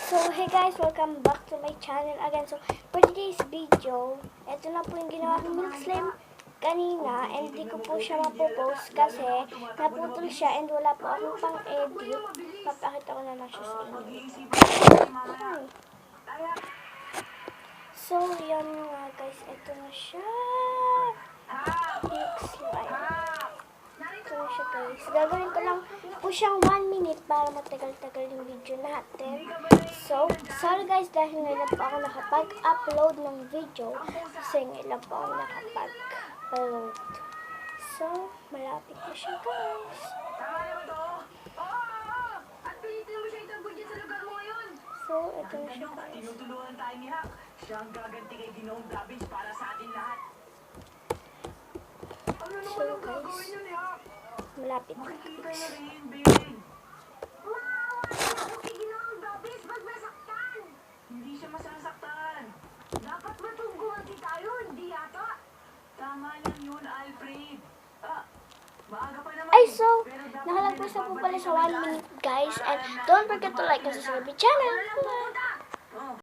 So, hey guys, welcome back to my channel again. So, for today's video, ito na po yung ginawa kong milk slime kanina, and hindi ko po siya mapopost kasi naputol siya and wala po akong pang-edit. Papakita ko na lang siya sa inyo. So, yan nga guys, ito na siya. Milk slime. Ito na siya guys. Gagawin ko lang po siyang 1 minute para matagal-tagal yung video natin. So, sorry guys dahil ngayon po ako nakapag-upload ng video kasi ngayon po ako nakapag-upload. So, malapit na siya guys. So, ito na siya guys. Siya ang gaganti kay Ginoong Davis para sa atin lahat. So guys, malapit na guys. Hindi siya masasaktan. Dapat matungguhan si tayo, hindi yata. Tama lang yun, Alfred. Maaga pa naman. Ay, so, nakalagpas na po pala sa 1 minute guys. And don't forget to like and subscribe my channel. Bye!